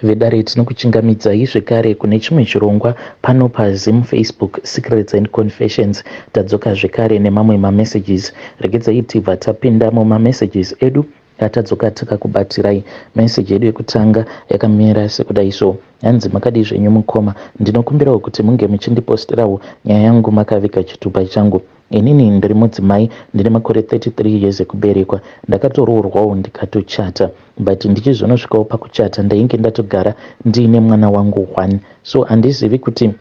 vedare tinokuchingamidzai zvekare kune chimwe chirongwa pano paZim Facebook Secrets and Confessions. Tadzoka zvekare nemamwe mamessages. Regedzai tibva tapinda mumamessages edu atadzoka takakubatirai. Message yedu yekutanga yakamira sekudai so: hanzi makadi zvenyu mukoma, ndinokumbirawo kuti munge muchindiposterawo nyaya yangu makaviga chitupa changu. Inini ndiri mudzimai, ndine makore 33 years ekuberekwa. Ndakatoroorwawo ndikatochata, but ndichizonosvikawo pakuchata ndainge ndatogara ndiine mwana wangu 1. So handizivi kuti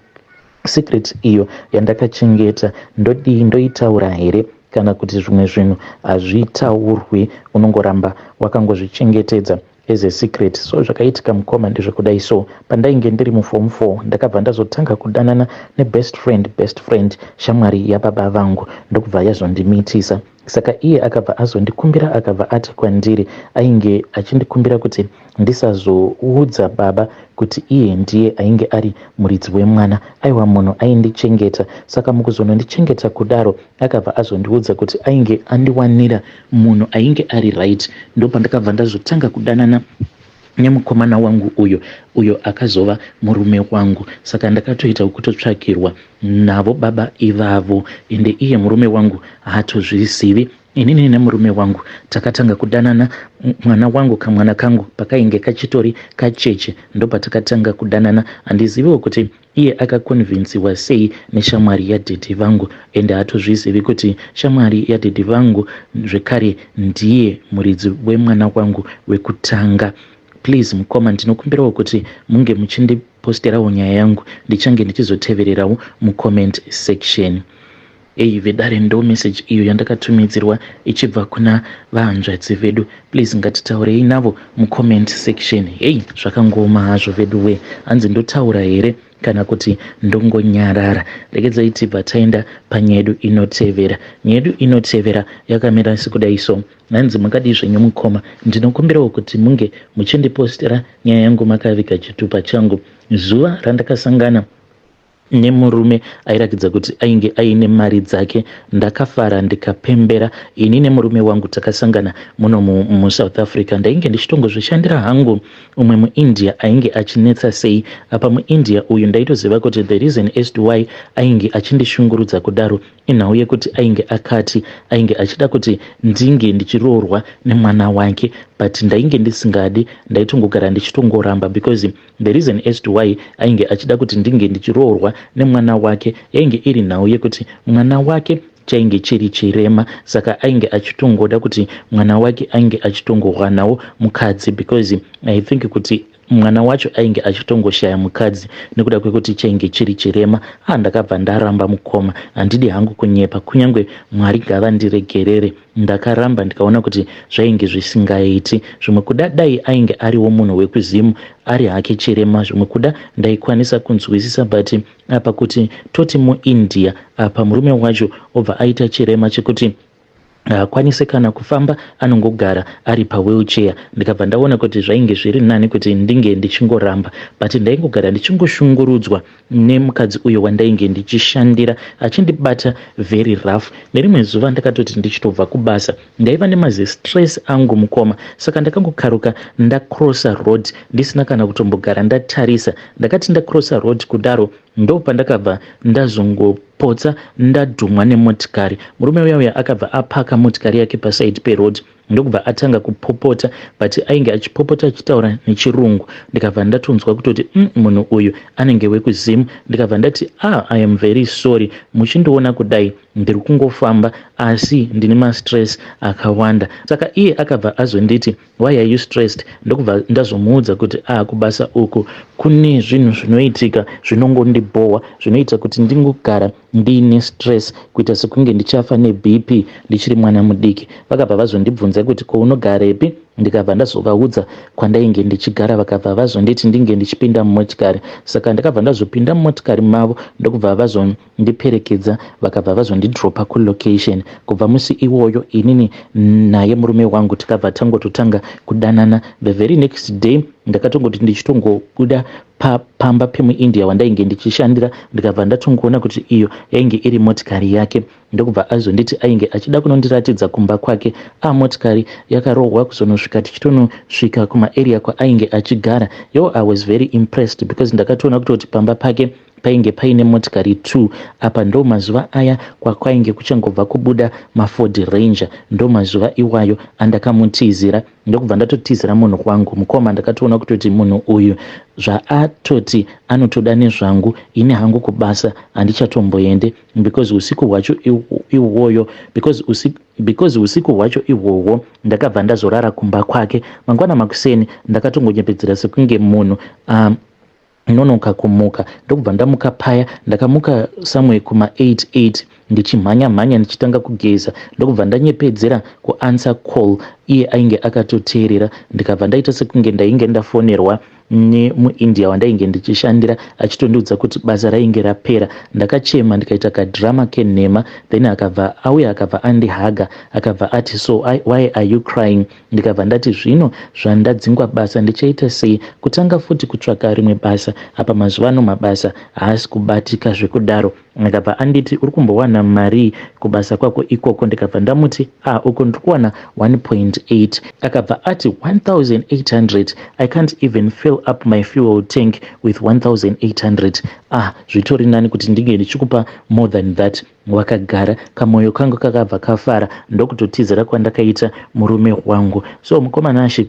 secret iyo yandakachengeta ndoitaura here kana kuti zvimwe zvinhu hazvitaurwi, unongoramba wakangozvichengetedza as a secret. So zvakaitika mukoma ndezvekudai so: pandainge ndiri muform 4 ndakabva ndazotanga kudanana nebest friend shamwari yababa vangu, ndokubva yazondimitisa. Saka iye akabva azondikumbira, akabva ati kwandiri ainge achindikumbira kuti ndisazoudza baba kuti iye ndiye ainge ari muridzi wemwana, aiwa munhu aindichengeta. Saka mukuzonondichengeta kudaro akabva azondiudza kuti ainge andiwanira munhu ainge ari right. Ndopandakabva ndazotanga kudanana nemukomana wangu uyo akazova murume wangu. Saka ndakatoita kutotsvakirwa navo baba ivavo, ende iye murume wangu haatozvizivi. Inini nemurume wangu takatanga kudanana, mwana wangu kamwana kangu pakainge kachitori kacheche ndopatakatanga kudanana. Handiziviwo kuti iye akakonvinziwa sei neshamwari yadhedhi vangu, ende hatozvizivi kuti shamwari yadhedhi vangu zvekare ndiye muridzi wemwana wangu wekutanga. Please mukoma, ndinokumbirawo kuti munge muchindiposterawo nyaya yangu, ndichange ndichizotevererawo mucomment section. Vedare ndo message iyo yandakatumidzirwa ichibva kuna vahanzvadzi vedu. Please ngatitaurei navo mucomment section. Zvakangoma hazvo vedu we, hanzi ndotaura here kana kuti ndongonyarara. Regedzai tibva taenda panyaya yedu inotevera. Nyaya yedu inotevera yakamira sekudai so: hanzi makadi zvenyu mukoma, ndinokumbirawo kuti munge muchindipostera nyaya yangu makaviga chitupa changu. Zuva randakasangana nemurume airakidza kuti ainge aine mari dzake, ndakafara ndikapembera. Ini nemurume wangu takasangana muno muSouth Africa. Ndainge ndichitongozvishandira hangu umwe muIndia ainge achinetsa sei. Apa muIndia uyu ndaitoziva kuti the reason as to why ainge achindishungurudza kudaro inhau yekuti ainge achida kuti ndinge ndichiroorwa nemwana wake, but ndainge ndisingadi, ndaitongogara ndichitongoramba because the reason as to why ainge achida kuti ndinge ndichiroorwa nemwana wake yainge iri nhau yekuti mwana wake chainge chiri chirema. Saka ainge achitongoda kuti mwana wake ainge achitongowanawo mukadzi, because I think kuti mwana wacho ainge achitongoshaya mukadzi nekuda kwekuti chainge chiri chirema. Ndakabva ndaramba mukoma, handidi hangu kunyepa, kunyange Mwari ngavandiregerere. Ndakaramba ndikaona kuti zvainge zvisingaiti. Zvimwe kuda dai ainge ariwo munhu wekuzimu ari hake chirema, zvimwe kuda ndaikwanisa kunzwisisa, but apa kuti toti muIndia apa murume wacho obva aita chirema chekuti akwanise kana kufamba, anongogara ari pawheelchair. Ndikabva ndaona kuti zvainge zviri nani kuti ndinge ndichingoramba, but ndaingogara ndichingoshungurudzwa nemukadzi uyo wandainge ndichishandira achindibata very rough. Nerimwe zuva ndakatoti ndichitobva kubasa ndaiva nemazistress angu mukoma. Saka ndakangokaruka ndacrossa road ndisina kana kutombogara ndatarisa. Ndakati ndacrossa road kudaro ndo pandakabva ndazongopotsa ndadhumwa nemotikari. Murume uya akabva apaka motikari yake paside peroad, ndokubva atanga kupopota, but ainge achipopota achitaura nechirungu. Ndikabva ndatonzwa kutoti munhu uyu anenge wekuzimu. Ndikabva ndati I am very sorry, muchindiona kudai ndiri kungofamba asi ndine mastress akawanda. Saka iye akabva azonditi why are you stressed? Ndokubva ndazomuudza kuti kubasa uku kune zvinhu zvinoitika zvinongondibowa, zvinoita kuti ndingogara ndiine stress, kuita sekunge ndichafa neBP ndichiri mwana mudiki. Vakabva vazondibvunza kuti kwaunogarepi? Ndikabva ndazovaudza kwandainge ndichigara. Vakabva vazonditi ndinge ndichipinda mumotikari. Saka ndakabva ndazopinda mumotikari mavo, ndokubva vazondiperekedza, vakabva vazondidropa kulocation. Kubva musi iwoyo inini naye murume wangu tikabva tangototanga kudanana. The very next day ndakatongoti ndichitongobuda pamba pemuIndia wandainge ndichishandira, ndikabva ndatongoona kuti iyo yainge iri motikari yake. Ndokubva azonditi ainge achida kunondiratidza kumba kwake. Motikari yakarohwa kuzonosvika kusvika tichitonosvika kumaarea kwaainge achigara. I was very impressed because ndakatoona kuti pamba pake painge paine motikari 2. Apa ndo mazuva aya kwakwainge kuchangobva kubuda maFord Ranger. Ndo mazuva iwayo andakamutizira, ndokubva ndatotizira munhu wangu mukoma. Ndakatoona kutoti munhu uyu zvaatoti anotoda nezvangu, ine hangu kubasa handichatomboende because usiku hwacho iwoyo because usiku hwacho ihwohwo ndakabva ndazorara kumba kwake. Mangwana makuseni ndakatongonyepedzera sekunge munhu nonoka kumuka. Ndokubva ndamuka paya, ndakamuka somewhere kuma 8 ndichimhanya ndichitanga kugeza. Ndokubva ndanyepedzera kuanswer call, iye ainge akatoteerera. Ndikabva ndaita sekunge ndainge ndafonerwa nemuIndia wandainge ndichishandira achitondiudza kuti basa rainge rapera. Ndakachema ndikaita kadhirama kenhema, then akabva andihaga, akabva ati so why are you crying? Ndikabva ndati zvino zvandadzingwa basa ndichaita sei? Kutanga futi kutsvaka rimwe basa. Apa mazuva ano mabasa haasi kubatika zvekudaro. Akabva anditi uri kumbowana mari kubasa kwako ikoko? Ndikabva ndamuti uko ndikuwana 1.8. Akabva ati 1,800, I can't even fill up my fuel tank with 1,800. Zvitori nani kuti ndinge ndichikupa more than that. Wakagara, kamoyo kangu kakabva kafara, ndokutotizira kwandakaita murume wangu. So mukomana Ashi,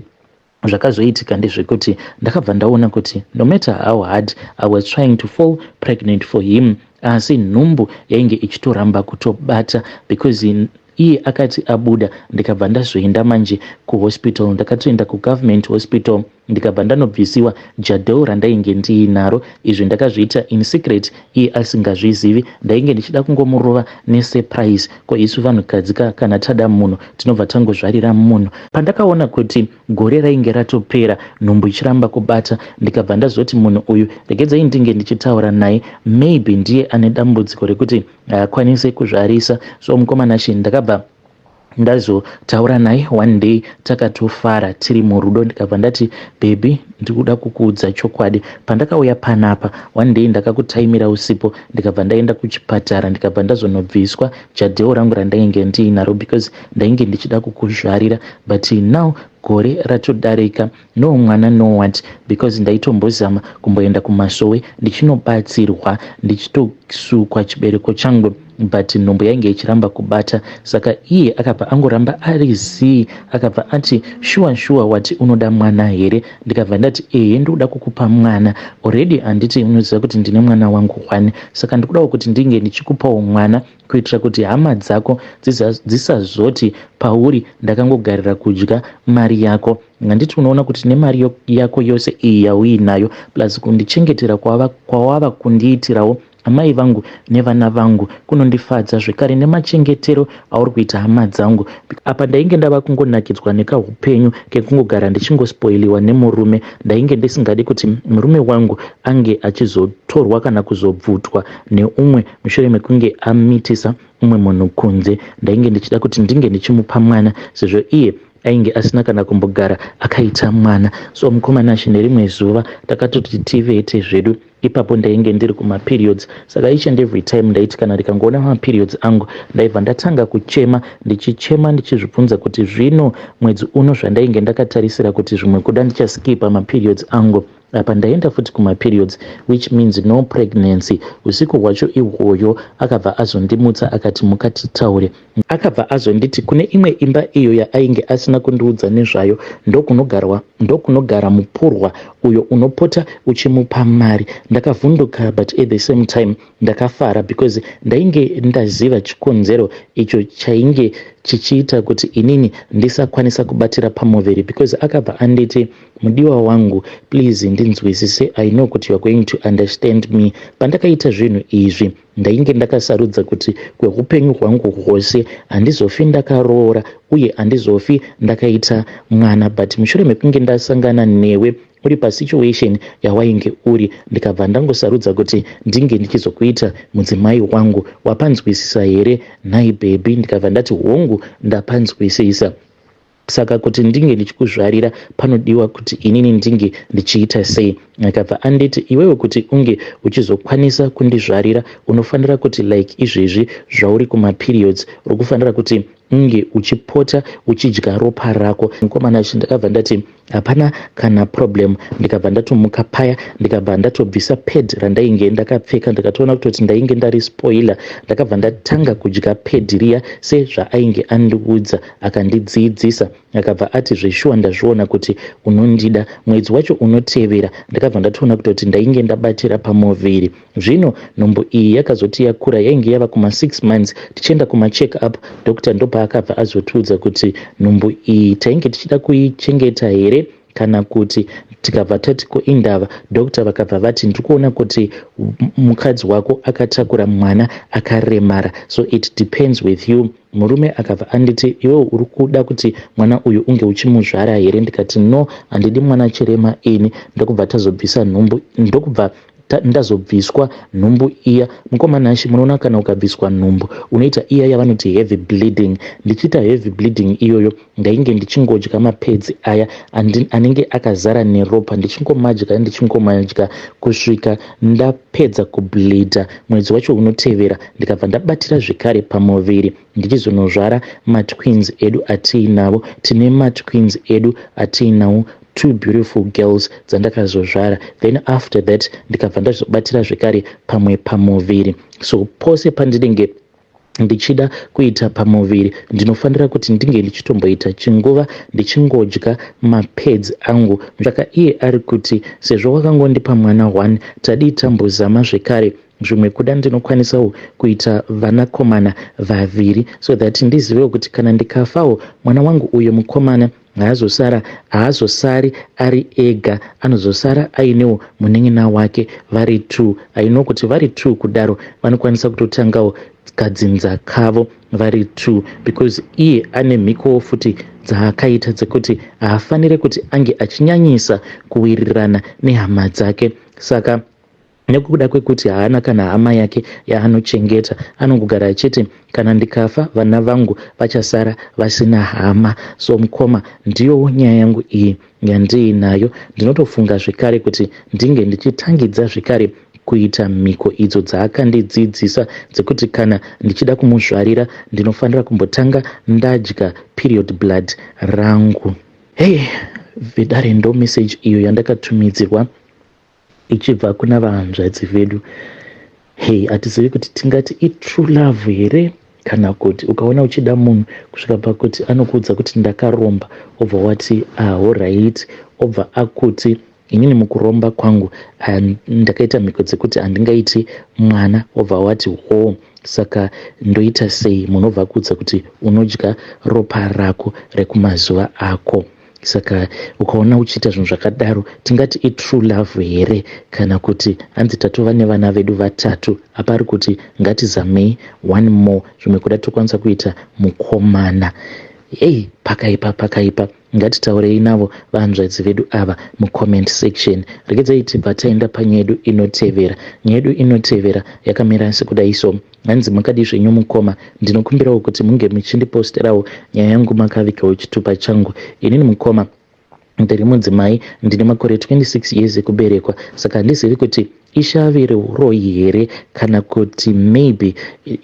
zvakazoitika ndezvekuti ndakabva ndaona kuti no matter how hard I was trying to fall pregnant for him, asi nhumbu yainge ichitoramba kutobata because iye akati abuda. Ndikabva ndazoenda manje kuhospital, ndakatoenda kugovernment hospital, ndikabva ndanobvisiwa jadhoo randainge ndiinaro. Izvi ndakazviita in secret, iye asingazvizivi. Ndainge ndichida kungomurova nesurprise. Ko isu vanhukadzi kana tada munhu tinobva tangozvarira munhu. Pandakaona kuti gore rainge ratopera, nhumbu ichiramba kubata, ndikabva ndazoti munhu uyu regedzai ndinge ndichitaura naye, maybe ndiye ane dambudziko rekuti haakwanise kuzvarisa. So mukomana Ashi ndakabva ndazotaura naye one day, takatofara tiri murudo. Ndikabva ndati baby, ndikuda kukuudza chokwadi. Pandakauya panapa one day ndakakutaimira usipo, ndikabva ndaenda kuchipatara, ndikabva ndazonobviswa jadhoo rangu randainge ndiinaro because ndainge ndichida kukuzvarira, but now gore ratodarika, no mwana no what, because ndaitombozama kumboenda kumasowe ndichinobatsirwa ndichitosukwa chibereko changu, but nhumbu yainge ichiramba kubata. Saka iye akabva angoramba ari zii, akabva ati sure wati unoda mwana here? Ndikabva ndati ndikuda kukupa mwana already, handiti unoziva kuti ndine mwana wangu 1, saka ndikudawo kuti ndinge ndichikupawo mwana kuitira kuti hama dzako dzisazoti pauri ndakangogarira kudya mari yako. Handiti unoona kuti nemari yako yose iyi yauinayo plus kundichengetera kwawava kundiitirawo amai vangu nevana vangu kunondifadza, zvekare nemachengetero auri kuita hama dzangu. Apa ndainge ndava kungonakidzwa nekahupenyu kekungogara ndichingospoiliwa nemurume. Ndainge ndisingadi kuti murume wangu ange achizotorwa kana kuzobvutwa neumwe mushure mekunge amitisa umwe munhu kunze. Ndainge ndichida kuti ndinge ndichimupa mwana, sezvo iye ainge asina kana kumbogara akaita mwana. So mukomana Ashi nerimwe zuva takatoti tivete zvedu. Ipapo ndainge ndiri kumaperiods, saka each and every time ndaiti kana ndikangoona maperiods angu ndaibva ndatanga kuchema, ndichizvibvunza kuti zvino mwedzi uno zvandainge ndakatarisira kuti zvimwe kuda ndichaskipa maperiods angu. Apa ndaenda futi kumaperiods, which means no pregnancy. Usiku hwacho ihwoyo akabva azondimutsa akati mukatitaure. Akabva azonditi kune imwe imba iyo yainge asina kundiudza nezvayo, ndokunogara mupurwa uyo unopota uchimupa mari. Ndakavhunduka, but at the same time ndakafara because ndainge ndaziva chikonzero icho chainge chichiita kuti inini ndisakwanisa kubatira pamoveri, because akabva anditi mudiwa wangu please ndinzwisise, I know kuti you are going to understand me. Pandakaita zvinhu izvi ndainge ndakasarudza kuti kweupenyu hwangu hwose handizofi ndakaroora uye handizofi ndakaita mwana, but mushure mekunge ndasangana newe uri pasituation yawainge uri, ndikabva ndangosarudza kuti ndinge ndichizokuita mudzimai wangu. Wapanzwisisa here nhai baby? Ndikabva ndati hongu ndapanzwisisa. Saka kuti ndinge ndichikuzvarira panodiwa kuti inini ndinge ndichiita sei? akabva anditi iwewe kuti unge uchizokwanisa kundizvarira unofanira kuti like izvezvi zvauri kumaperiods uri kufanira kuti unge uchipota uchidya ropa rako. Mukomana achi ndakabva ndati hapana kana problem, ndikabva ndatomuka paya ndikabva ndatobvisa pad randainge ndakapfeka ndikatoona kutoti ndainge ndari spoiler, ndakabva ndatanga kudya pad riya sezvaainge andiudza akandidzidzisa. Akabva ati zveshuwa ndazviona kuti unondida. Mwedzi wacho unotevera ndakabva ndatoona kutoti ndainge ndabatira pamuviri. Zvino nhumbu iyi yakazoti yakura, yainge yava kuma 6 months tichienda kuma check up. Dr. ndopa akabva azotiudza kuti nhumbu iyi tainge tichida kuichengeta here kana kuti tikabva tati koindava. Dr. vakabva vati ndikuona kuti mukadzi wako akatakura mwana akaremara, so it depends with you. Murume akabva anditi iwewe uri kuda kuti mwana uyu unge uchimuzvara here? Ndikati no, handidi mwana chirema ini. Ndokubva tazobvisa nhumbu, ndokubva ndazobviswa nhumbu iya. Mukomana ashi munoona kana ukabviswa nhumbu unoita iya yavanoti heavy bleeding. Ndichiita heavy bleeding iyoyo ndainge ndichingodya mapads aya anenge akazara neropa, ndichingomadya kusvika ndapedza kubleedha. Mwedzi wacho unotevera ndikabva ndabatira zvekare pamuviri ndichizonozvara matwins edu atiinavo. Tine matwins edu atiinawo 2 beautiful girls dzandakazozvara. Then after that ndikabva ndazobatira zvekare pamwe pamuviri. So pose pandinenge ndichida kuita pamuviri ndinofanira kuti ndinge ndichitomboita chinguva ndichingodya mapads angu. Saka iye ari kuti sezvo wakangondipa mwana 1 tadi tambozama zvekare zvimwe kuda ndinokwanisawo kuita vanakomana 2 so that ndizivewo kuti kana ndikafawo mwana wangu uyo mukomana haazosari ari ega, anozosara ainewo munen'ena wake vari 2. Aino kuti vari 2 kudaro vanokwanisa kutotangawo kadzinza kavo vari 2 because iye ane mhikowo futi dzaakaita dzekuti haafanire kuti ange achinyanyisa kuwirirana nehama dzake. Saka nekuda kwekuti haana kana hama yake yaanochengeta, anongogara achiti kana ndikafa vana vangu vachasara vasina hama. So mukoma, ndiyo nyaya yangu iyi yandiinayo. Ndinotofunga zvekare kuti ndinge ndichitangidza zvekare kuita mhiko idzo dzaakandidzidzisa dzekuti kana ndichida kumuzvarira ndinofanira kumbotanga ndadya period blood rangu. Hey, vedare ndo message iyo yandakatumidzirwa ichibva kuna vahanzvadzi vedu. Hey, hatizivi kuti tingati itrue love here kana kuti ukaona uchida munhu kusvika pakuti anokuudza kuti ndakaromba, obva wati alright, obva akuti inini mukuromba kwangu ndakaita mhiko dzekuti handingaiti mwana, obva wati saka ndoita sei? Munobva kuudza kuti unodya ropa rako rekumazuva ako. Saka ukaona uchiita zvinhu zvakadaro tingati itrue love here kana kuti hanzi tatova nevana vedu 3 apari kuti ngatizamei 1 more zvimwe kuda tokwanisa kuita mukomana. Hey, pakaipa ngatitaurei navo vahanzvadzi vedu ava mucomment section. Regedzai tibva taenda panyaya yedu inotevera. Nyaya yedu inotevera yakamira sekudai so. Hanzi makadi zvenyu mukoma, ndinokumbirawo kuti munge muchindiposterawo nyaya yangu makavikawo chitupa changu. Inini mukoma ndiri mudzimai, ndine makore 26 years ekuberekwa, saka handizivi kuti ishavire uroyi here kana kuti maybe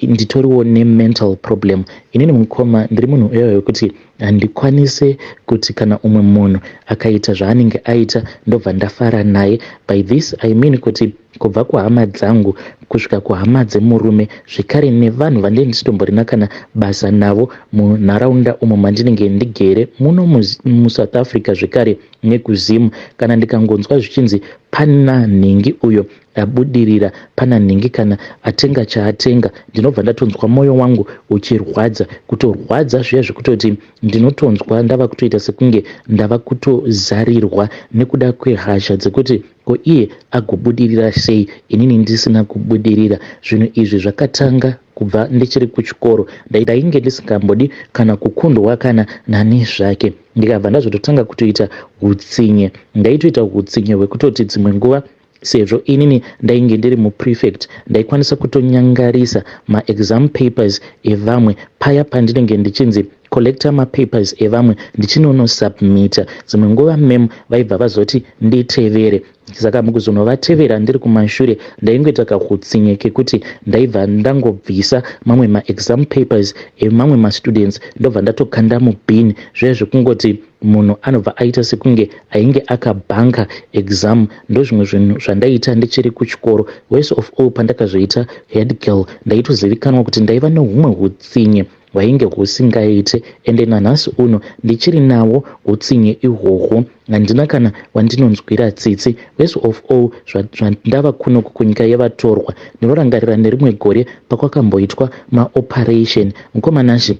nditoriwo nemental problem. Inini mukoma ndiri munhu uyoyo wekuti handikwanise kuti kana umwe munhu akaita zvaanenge aita ndobva ndafara naye. By this I mean kuti kubva kuhama dzangu kusvika kuhama dzemurume zvekare nevanhu vandinenge ndichitomborina kana basa navo munharaunda umo mandinenge ndigere muno muSouth Africa zvekare nekuzimu. Kana ndikangonzwa zvichinzi pana nhingi uyo abudirira, pana nhingi kana atenga chaatenga, ndinobva ndatonzwa mwoyo wangu uchirwadza, kutorwadza zviya zvekutoti ndinotonzwa ndava kutoita sekunge ndava kutozarirwa nekuda kwehasha dzekuti ko iye agobudirira sei inini ndisina kubudirira. Zvinhu izvi zvakatanga kubva ndichiri kuchikoro, ndainge ndisingambodi kana kukundwa kana nani zvake. Ndikabva ndazototanga kutoita hutsinye, ndaitoita hutsinye hwekutoti dzimwe nguva sezvo inini ndainge ndiri muprefect ndaikwanisa kutonyangarisa maexam papers evamwe paya pandinenge ndichinzi collecta mapapers evamwe ndichinonosubmita. Dzimwe nguva mem vaibva vazoti nditevere, saka mukuzonovatevera ndiri kumashure ndaingoita kakutsinye kekuti ndaibva ndangobvisa mamwe maexam papers emamwe mastudents ndobva ndatokanda mubhini. Zviya zvekungoti munhu anobva aita sekunge ainge akabhanka exam ndozvimwe zvinhu zvandaita ndichiri kuchikoro. Worst of all, pandakazoita head girl ndaitozivikanwa kuti ndaiva nehumwe hutsinye hwainge husingaite, ende nanhasi uno ndichiri nawo hutsinye ihwohwo. Handina kana wandinonzwira tsitsi. Worst of all, zvandava kunoku kunyika yevatorwa ndinorangarira nerimwe gore pakwakamboitwa maoperation. Mukomanashi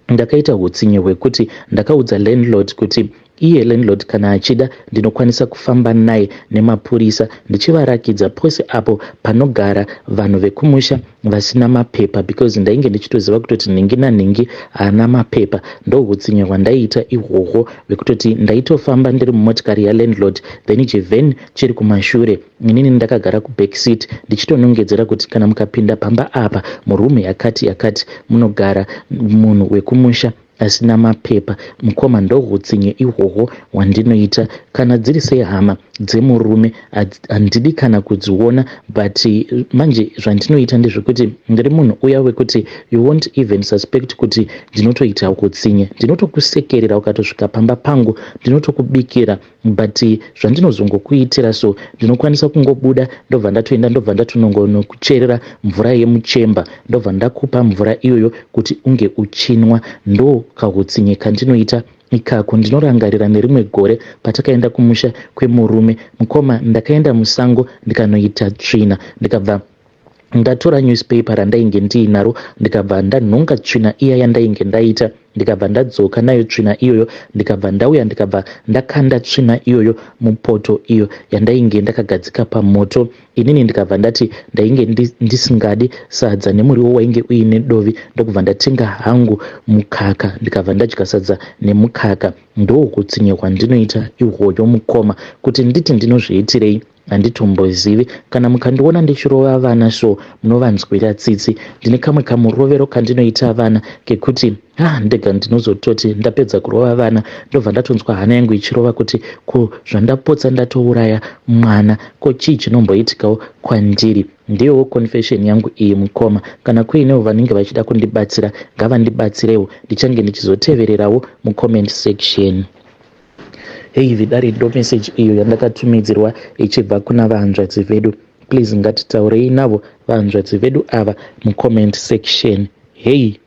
ndakaita hutsinye hwekuti ndakaudza landlord kuti iye landlord kana achida ndinokwanisa kufamba naye nemapurisa ndichivarakidza pose apo panogara vanhu vekumusha vasina mapepa, because ndainge ndichitoziva kutoti nhingi nanhingi haana mapepa. Ndo hutsinye hwandaiita ihwohwo hwekutoti ndaitofamba ndiri mumotikari yalandlord, then chivhen chiri kumashure, inini ndakagara kubackseat ndichitonongedzera kuti kana mukapinda pamba apa murume yakati yakati munogara munhu wekumusha asina mapepa. Mukoma, ndo hutsinye ihwohwo hwandinoita. Kana dziri sehama dzemurume handidi kana kudziona, but manje zvandinoita ndezvekuti ndiri munhu uya wekuti you won't even suspect kuti ndinotoita hutsinye. Ndinotokusekerera ukatosvika pamba pangu, ndinotokubikira, but zvandinozongokuitira so ndinokwanisa kungobuda ndobva ndatoenda ndobva ndatonongonokucherera mvura yemuchemba ndobva ndakupa mvura iyoyo kuti unge uchinwa. Ndo kahutsinye kandinoita ikako. Ndinorangarira nerimwe gore patakaenda kumusha kwemurume. Mukoma, ndakaenda musango ndikanoita tsvina, ndikabva ndatora newspaper randainge ndiinaro ndikabva ndanhonga tsvina iya yandainge ndaita, ndikabva ndadzoka nayo tsvina iyoyo, ndikabva ndauya ndikabva ndakanda tsvina iyoyo mupoto iyo yandainge ndakagadzika pamoto. Inini ndikabva ndati ndainge ndisingadi sadza nemuriwo wainge uine dovi, ndokubva ndatenga hangu mukaka ndikabva ndadya sadza nemukaka. Ndo hutsinye hwandinoita ihwoyo mukoma. Kuti nditi ndinozviitirei handitombozivi. Kana mukandiona ndichirova vana so munovanzwira tsitsi. Ndine kamwe kamurovero kandinoita vana kekuti ndega ndinozototi ndapedza kurova vana ndobva ndatonzwa hana yangu ichirova kuti ko zvandapotsa ndatouraya mwana, ko chii chinomboitikawo kwandiri. Ndiyowo confession yangu iyi mukoma. Kana kuinewo vanenge vachida kundibatsira ngavandibatsirewo, ndichange ndichizotevererawo mucomment section. Hei, vidari ndo message iyo yandakatumidzirwa ichibva kuna vahanzvadzi vedu. Please ngatitaurei navo vahanzvadzi vedu ava mucomment section. Hei.